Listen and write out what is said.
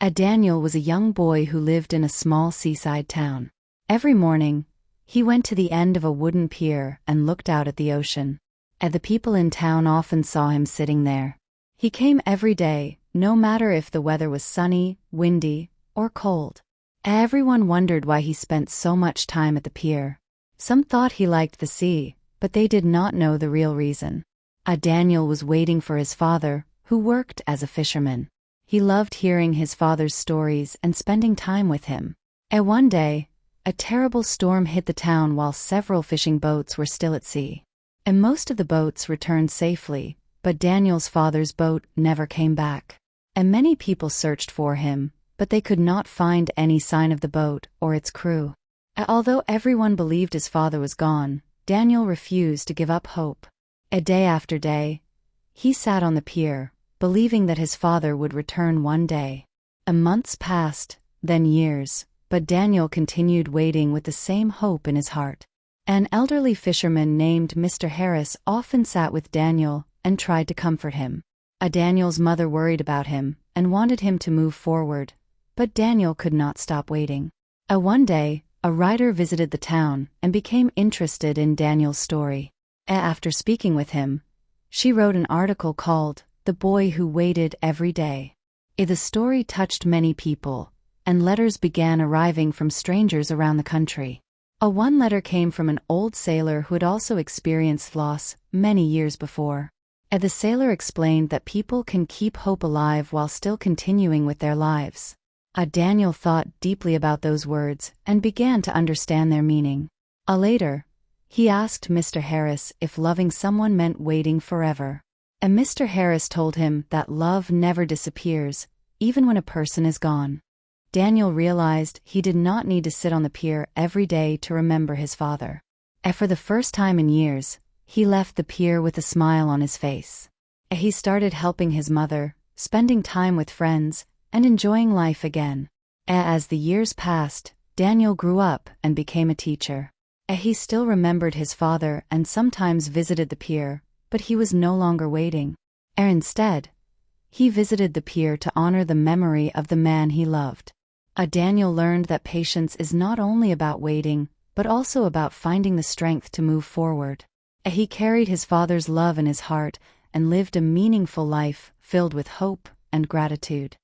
Daniel was a young boy who lived in a small seaside town. Every morning, he went to the end of a wooden pier and looked out at the ocean. The people in town often saw him sitting there. He came every day, no matter if the weather was sunny, windy, or cold. Everyone wondered why he spent so much time at the pier. Some thought he liked the sea, but they did not know the real reason. Daniel was waiting for his father, who worked as a fisherman. He loved hearing his father's stories and spending time with him. One day, a terrible storm hit the town while several fishing boats were still at sea. Most of the boats returned safely, but Daniel's father's boat never came back. Many people searched for him, but they could not find any sign of the boat or its crew. Although everyone believed his father was gone, Daniel refused to give up hope. Day after day, he sat on the pier, believing that his father would return one day. Months passed, then years, but Daniel continued waiting with the same hope in his heart. An elderly fisherman named Mr. Harris often sat with Daniel and tried to comfort him. Daniel's mother worried about him and wanted him to move forward, but Daniel could not stop waiting. One day, a writer visited the town and became interested in Daniel's story. After speaking with him, she wrote an article called "The Boy Who Waited Every Day." The story touched many people, and letters began arriving from strangers around the country. One letter came from an old sailor who had also experienced loss many years before. The sailor explained that people can keep hope alive while still continuing with their lives. Daniel thought deeply about those words and began to understand their meaning. Later, he asked Mr. Harris if loving someone meant waiting forever. Mr. Harris told him that love never disappears, even when a person is gone. Daniel realized he did not need to sit on the pier every day to remember his father. For the first time in years, he left the pier with a smile on his face. He started helping his mother, spending time with friends, and enjoying life again. As the years passed, Daniel grew up and became a teacher. He still remembered his father and sometimes visited the pier, but he was no longer waiting. Instead, he visited the pier to honor the memory of the man he loved. Daniel learned that patience is not only about waiting, but also about finding the strength to move forward. He carried his father's love in his heart and lived a meaningful life filled with hope and gratitude.